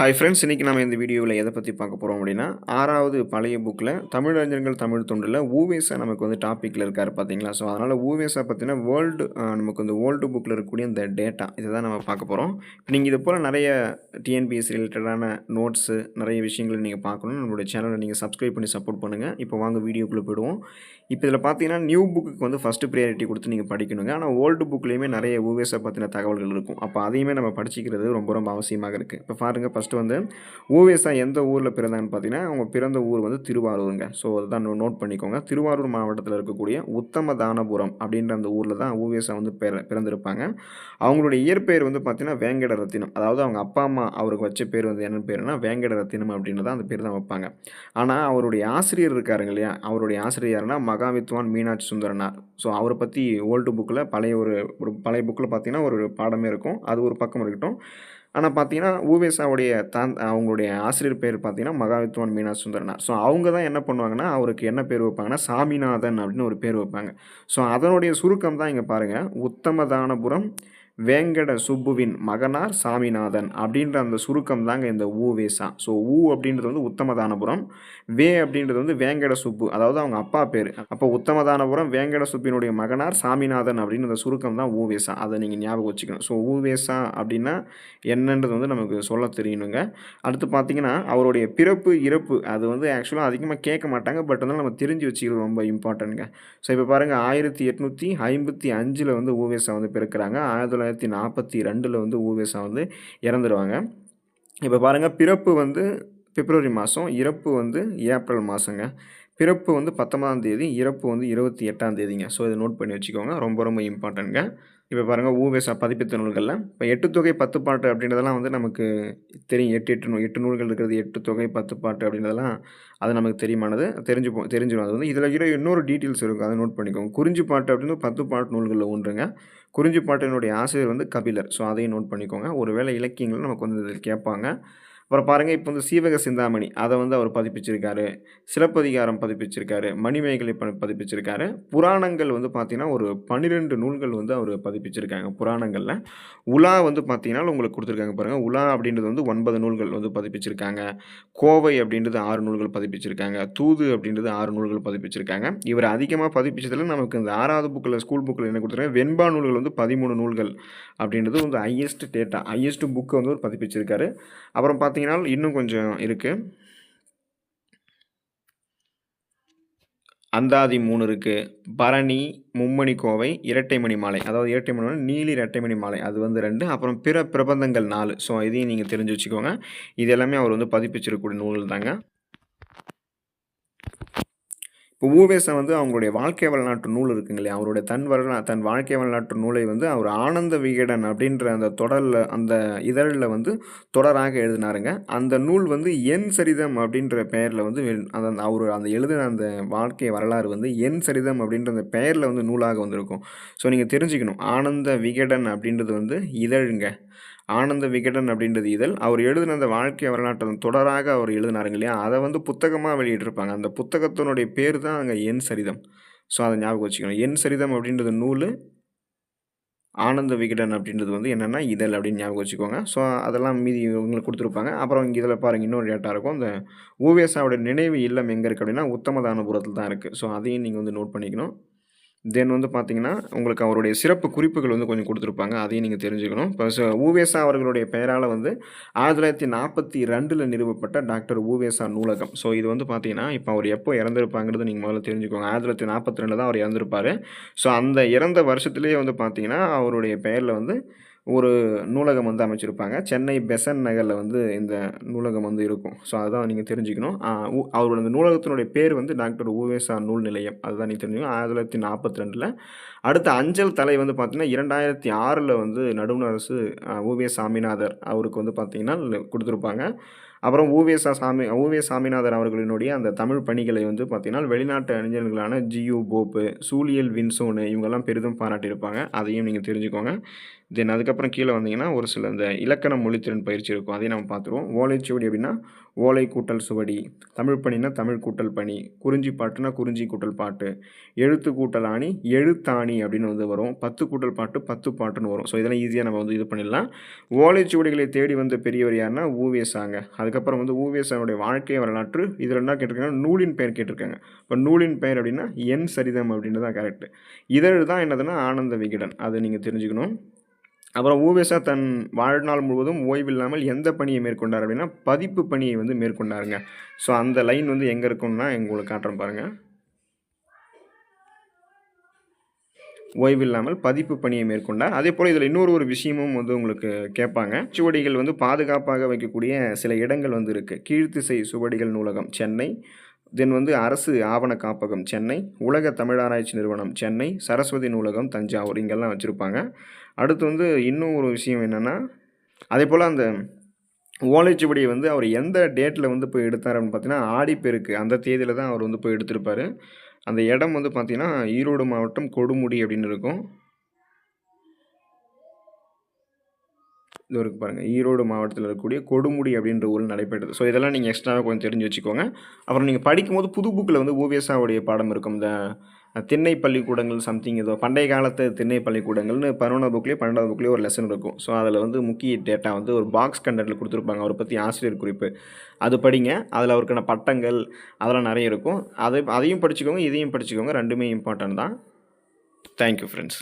Hi friends, இன்றைக்கி நம்ம இந்த வீடியோவில் எதை பற்றி பார்க்க போகிறோம் அப்படின்னா, 6வது பழைய புக்கில் தமிழறிஞர்கள் தமிழ் தொண்டில் ஊவேசா நமக்கு வந்து டாப்பிக்கில் இருக்கார் பார்த்தீங்களா. ஸோ அதனால் ஊவேசா பற்றின நமக்கு வந்து ஓல்டு புக்கில் இருக்கக்கூடிய இந்த டேட்டா இதை தான் நம்ம பார்க்க போகிறோம். இப்போ நீங்கள் இது போல் நிறைய டிஎன்பிஎஸ்சி ரிலேட்டடான நோட்ஸு நிறைய விஷயங்களை நீங்கள் பார்க்கணும். நம்மளுடைய சேனலை நீங்கள் சப்ஸ்கிரைப் பண்ணி சப்போர்ட் பண்ணுங்கள். இப்போ வாங்க வீடியோக்குள்ளே போயிடுவோம். இப்போ இதில் பார்த்தீங்கன்னா நியூ புக்கு வந்து ஃபஸ்ட்டு ப்ரியாரிட்டி கொடுத்து நீங்கள் படிக்கணுங்க. ஆனால் ஓல்டு புக்லேயுமே நிறைய ஊவேசா பற்றின தகவல்கள் இருக்கும். அப்போ அதையுமே நம்ம படிச்சிக்கிறது ரொம்ப ரொம்ப அவசியமாக இருக்குது. இப்போ பாருங்கள், ஃபஸ்ட்டு வந்து ஊவேசா எந்த ஊரில் பிறந்தாங்கன்னு பார்த்தீங்கன்னா, அவங்க பிறந்த ஊர் வந்து திருவாரூருங்க. ஸோ அதுதான் நோட் பண்ணிக்கோங்க. திருவாரூர் மாவட்டத்தில் இருக்கக்கூடிய உத்தமதானபுரம் அப்படின்ற அந்த ஊரில் தான் ஊவேசா வந்து பிறந்திருப்பாங்க. அவங்களுடைய இயற்பெயர் வந்து பார்த்தீங்கன்னா வேங்கட ரத்தினம். அதாவது அவங்க அப்பா அம்மா அவருக்கு வச்ச பேர் வந்து என்ன பேருனா வேங்கட ரத்தினம் அப்படின்னு தான் அந்த பேர் தான் வைப்பாங்க. ஆனால் அவருடைய ஆசிரியர் இருக்காருங்க இல்லையா, அவருடைய ஆசிரியர் யாருன்னா மகாவித்வான் மீனாட்சி சுந்தரனார். ஸோ அவரை பற்றி ஓல்டு புக்கில் ஒரு பழைய புக்கில் பார்த்தீங்கன்னா ஒரு பாடமே இருக்கும். அது ஒரு பக்கம் இருக்கட்டும். ஆனால் பார்த்தீங்கன்னா ஊவேசாவுடைய அவங்களுடைய ஆசிரியர் பேர் பார்த்தீங்கன்னா மகாவித்வான் மீனாட்சி சுந்தரனார். ஸோ அவங்க தான் என்ன பண்ணுவாங்கன்னா, அவருக்கு என்ன பேர் வைப்பாங்கன்னா சாமிநாதன் அப்படின்னு ஒரு பேர் வைப்பாங்க. ஸோ அதனுடைய சுருக்கம் தான் இங்கே பாருங்கள், உத்தமதானபுரம் வேங்கட சுப்புவின் மகனார் சாமிநாதன் அப்படின்ற அந்த சுருக்கம் தாங்க இந்த ஊவேசா. ஸோ அப்படின்றது வந்து உத்தமதானபுரம், அப்படின்றது வந்து வேங்கட சுப்பு, அதாவது அவங்க அப்பா பேர். அப்போ உத்தமதானபுரம் வேங்கட சுப்பினுடைய மகனார் சாமிநாதன் அப்படின்னு அந்த சுருக்கம் தான் ஊவேசா. அதை நீங்கள் ஞாபகம் வச்சுக்கணும். ஸோ ஊவேசா அப்படின்னா என்னன்றது வந்து நமக்கு சொல்ல தெரியணுங்க. அடுத்து பார்த்தீங்கன்னா அவருடைய பிறப்பு இறப்பு அது வந்து ஆக்சுவலாக அதிகமாக கேட்க மாட்டாங்க. பட் வந்து நம்ம தெரிஞ்சு வச்சுக்கிறது ரொம்ப இம்பார்ட்டன்ட்ங்க. ஸோ இப்போ பாருங்கள், 1855 வந்து ஊவேசா வந்து பிறக்கிறாங்க. 1942 வந்து ஊவேசா வந்து இறந்துருவாங்க. இப்போ பாருங்கள், பிறப்பு வந்து பிப்ரவரி மாதம், இறப்பு வந்து ஏப்ரல் மாதங்க. பிறப்பு வந்து 19ஆம் தேதி, இறப்பு வந்து 28ஆம் தேதிங்க. ஸோ இதை நோட் பண்ணி வச்சுக்கோங்க, ரொம்ப ரொம்ப இம்பார்ட்டன்ட்ங்க. இப்போ பாருங்கள், ஊவேசா பதிப்பித்த நூல்களில் இப்போ 8 தொகை 10 பாட்டு அப்படின்றதெல்லாம் வந்து நமக்கு தெரியும். 8 நூல்கள் இருக்கிறது, 8 தொகை 10 பாட்டு அப்படின்றதெல்லாம் அது நமக்கு தெரியுமானது, தெரிஞ்சிடும். அது வந்து இதில் இன்னொரு டீட்டெயில்ஸ் இருக்கும், அதை நோட் பண்ணிக்கோங்க. குறிஞ்சி பாட்டு அப்படின்னு 10 பாட்டு நூல்களில் ஒன்றுங்க. குறிஞ்சி பாட்டினுடைய ஆசிரியர் வந்து கபிலர். ஸோ அதையும் நோட் பண்ணிக்கோங்க. ஒரு வேளை இலக்கியங்கள் நமக்கு வந்து இதில் கேட்பாங்க. அப்புறம் பாருங்கள், இப்போ வந்து சீவக சிந்தாமணி அதை வந்து அவர் பதிப்பிச்சிருக்காரு. சிலப்பதிகாரம் பதிப்பிச்சிருக்காரு. மணிமேகலை பதிப்பிச்சிருக்காரு. புராணங்கள் வந்து பார்த்திங்கன்னா ஒரு 12 நூல்கள் வந்து அவர் பதிப்பிச்சிருக்காங்க புராணங்களில். உலா வந்து பார்த்திங்கன்னா உங்களுக்கு கொடுத்துருக்காங்க பாருங்கள். உலா அப்படின்றது வந்து 9 நூல்கள் வந்து பதிப்பிச்சிருக்காங்க. கோவை அப்படின்றது 6 நூல்கள் பதிப்பிச்சிருக்காங்க. தூது அப்படின்றது 6 நூல்கள் பதிப்பிச்சிருக்காங்க. இவர் அதிகமாக பதிப்பிச்சதில் நமக்கு இந்த 6வது புக்கில் ஸ்கூல் புக்கில் என்ன கொடுத்துருக்காங்க, வெண்பா நூல்கள் வந்து 13 நூல்கள் அப்படின்றது வந்து ஹையஸ்ட் புக்கு வந்து ஒரு பதிப்பிச்சிருக்காரு. அப்புறம் பார்த்தீங்கன்னா இன்னும் கொஞ்சம் இருக்குது. அந்தாதி 3 இருக்குது. பரணி, மும்மணி கோவை, இரட்டைமணி மாலை, அதாவது இரட்டைமணி மாலை, நீலி இரட்டைமணி மாலை அது வந்து 2. அப்புறம் பிற பிரபந்தங்கள் 4. ஸோ இதையும் நீங்கள் தெரிஞ்சு வச்சுக்கோங்க. இது எல்லாமே அவர் வந்து பதிப்பிச்சிருக்கக்கூடிய நூல்கள் தாங்க. இப்போ ஊவேசா வந்து அவங்களுடைய வாழ்க்கை வரலாற்று நூல் இருக்குங்க இல்லையா, அவருடைய தன் வாழ்க்கை வரலாற்று நூலை வந்து அவர் ஆனந்த விகடன் அப்படின்ற அந்த அந்த இதழில் வந்து தொடராக எழுதினாருங்க. அந்த நூல் வந்து என் சரிதம் அப்படின்ற பெயரில் வந்து அந்த எழுதின அந்த வாழ்க்கை வரலாறு வந்து என் சரிதம் அப்படின்ற அந்த பெயரில் வந்து நூலாக வந்திருக்கும். ஸோ நீங்கள் தெரிஞ்சுக்கணும், ஆனந்த விகடன் அப்படின்றது வந்து இதழுங்க. ஆனந்த விகடன் அப்படின்றது இதழ். அவர் எழுதின அந்த வாழ்க்கை வரலாற்று தொடராக அவர் எழுதினாருங்க இல்லையா, அதை வந்து புத்தகமாக வெளியிட்டிருப்பாங்க. அந்த புத்தகத்தினுடைய பேர் தான் அங்கே என் சரிதம். ஸோ அதை ஞாபகம் வச்சுக்கணும். என் சரிதம் அப்படின்றது நூல், ஆனந்த விகடன் அப்படின்றது வந்து என்னென்னா இதழ் அப்படின்னு ஞாபகம் வச்சுக்கோங்க. ஸோ அதெல்லாம் மீதி இவங்களுக்கு கொடுத்துருப்பாங்க. அப்புறம் இங்கே இதில் பாருங்கள், இன்னொரு டேட்டா இருக்கும். இந்த ஊவேசாவோட நினைவு இல்லம் எங்கே இருக்குது அப்படின்னா உத்தமதானபுரத்தில் தான் இருக்குது. ஸோ அதையும் நீங்கள் வந்து நோட் பண்ணிக்கணும். தென் வந்து பார்த்தீங்கன்னா உங்களுக்கு அவருடைய சிறப்பு குறிப்புகள் வந்து கொஞ்சம் கொடுத்துருப்பாங்க, அதையும் நீங்கள் தெரிஞ்சுக்கணும். இப்போ ஊவேசா அவர்களுடைய பெயரால் வந்து 1942 நிறுவப்பட்ட டாக்டர் ஊவேசா நூலகம். ஸோ இது வந்து பார்த்தீங்கன்னா இப்போ அவர் எப்போ இறந்துருப்பாங்கிறது நீங்கள் முதல்ல தெரிஞ்சுக்கோங்க. 1942 தான் அவர் இறந்துருப்பார். ஸோ அந்த இறந்த வருஷத்துலேயே வந்து பார்த்தீங்கன்னா அவருடைய பெயரில் வந்து ஒரு நூலகம் வந்து அமைச்சிருப்பாங்க. சென்னை பெசன்ட் நகரில் வந்து இந்த நூலகம் வந்து இருக்கும். ஸோ அதுதான் நீங்கள் தெரிஞ்சுக்கணும். அவரோட அந்த நூலகத்தினுடைய பேர் வந்து டாக்டர் ஊவேசா நூல் நிலையம். அதுதான் நீங்கள் தெரிஞ்சுக்கணும். 1942. அடுத்த அஞ்சல் தலை வந்து பார்த்தீங்கன்னா 2006 வந்து நடுவண் அரசு ஊவே சாமிநாதர் அவருக்கு வந்து பார்த்தீங்கன்னா கொடுத்துருப்பாங்க. அப்புறம் ஊவே சாமிநாதன் அவர்களினுடைய அந்த தமிழ் பணிகளை வந்து பார்த்தீங்கன்னா வெளிநாட்டு அறிஞர்களான ஜியு போப்பு, சூழியல் வின்சோனு இவங்கெல்லாம் பெரிதும் பாராட்டியிருப்பாங்க. அதையும் நீங்கள் தெரிஞ்சுக்கோங்க. தென் அதுக்கப்புறம் கீழே வந்தீங்கன்னா ஒரு சில இந்த இலக்கண மொழித்திறன் பயிற்சி இருக்கும், அதையும் நம்ம பார்த்துருவோம். ஓலைச்சுவடி அப்படின்னா ஓலை கூட்டல் சுவடி, தமிழ் பணினா தமிழ் கூட்டல் பணி, குறிஞ்சி பாட்டுனா குறிஞ்சி கூட்டல் பாட்டு, எழுத்து கூட்டல் ஆணி, எழுத்தாணி பணி அப்படின்னு வந்து வரும். 10 கூட்டல் பாட்டு 10 பாட்டுன்னு வரும். ஸோ இதெல்லாம் ஈஸியாக நம்ம வந்து இது பண்ணிடலாம். ஓலைச்சுவடிகளை தேடி வந்த பெரியவர் யாருன்னா ஊவேசாங்க. அதுக்கப்புறம் வந்து ஊவேசாவுடைய வாழ்க்கை வரலாற்று இதில் என்ன கேட்டிருக்காங்கன்னா நூலின் பெயர் கேட்டிருக்காங்க. இப்போ நூலின் பெயர் அப்படின்னா என் சரிதம் அப்படின்றது தான் கரெக்டு. இதழ் தான் என்னதுன்னா ஆனந்த விகடன், அதை நீங்கள் தெரிஞ்சுக்கணும். அப்புறம் ஊவேசா தன் வாழ்நாள் முழுவதும் ஓய்வில்லாமல் எந்த பணியை மேற்கொண்டார் அப்படின்னா பதிப்பு பணியை வந்து மேற்கொண்டாருங்க. ஸோ அந்த லைன் வந்து எங்கே இருக்குன்னா உங்களுக்கு காட்டுறேன் பாருங்கள். ஓய்வில்லாமல் பதிப்பு பணியை மேற்கொண்டார். அதே போல் இதில் இன்னொரு விஷயமும் வந்து உங்களுக்கு கேட்பாங்க. சுவடிகள் வந்து பாதுகாப்பாக வைக்கக்கூடிய சில இடங்கள் வந்து இருக்குது. கீழ்த்திசை சுவடிகள் நூலகம் சென்னை, தென் வந்து அரசு ஆவண காப்பகம் சென்னை, உலக தமிழாராய்ச்சி நிறுவனம் சென்னை, சரஸ்வதி நூலகம் தஞ்சாவூர், இங்கெல்லாம் வச்சுருப்பாங்க. அடுத்து வந்து இன்னும் ஒரு விஷயம் என்னென்னா, அதே போல் அந்த ஓலைச்சுவடியை வந்து அவர் எந்த டேட்டில் வந்து போய் எடுத்தார் அப்படின்னு பார்த்தீங்கன்னா ஆடிப்பெருக்கு அந்த தேதியில் தான் அவர் வந்து போய் எடுத்திருப்பார். அந்த இடம் வந்து பார்த்தீங்கன்னா ஈரோடு மாவட்டம் கொடுமுடி அப்படின்னு இருக்கும். இது இருக்குது பாருங்கள், ஈரோடு மாவட்டத்தில் இருக்கக்கூடிய கொடுமுடி அப்படின்ற ஊரில் நடைபெற்றது. ஸோ இதெல்லாம் நீங்கள் எக்ஸ்ட்ராவாக கொஞ்சம் தெரிஞ்சு வச்சுக்கோங்க. அப்புறம் நீங்கள் படிக்கும்போது புது புக்கில் வந்து ஓவியசாவுடைய பாடம் இருக்கும். இந்த திண்ணை பள்ளிக்கூடங்கள் சம்திங் ஏதோ பண்டைய காலத்து திண்ணை பள்ளிக்கூடங்கள்னு 11வது புக்லேயே 12வது புக்லேயே ஒரு லெசன் இருக்கும். ஸோ அதில் வந்து முக்கிய டேட்டா வந்து ஒரு பாக்ஸ் கண்டென்ட்டில் கொடுத்துருப்பாங்க. அவரை பற்றி ஆசிரியர் குறிப்பு அது படிங்க. அதில் அவருக்கான பட்டங்கள் அதெல்லாம் நிறைய இருக்கும். அதையும் படிச்சுக்கோங்க, இதையும் படிச்சுக்கோங்க. ரெண்டுமே இம்பார்ட்டன்ட் தான். Thank you friends.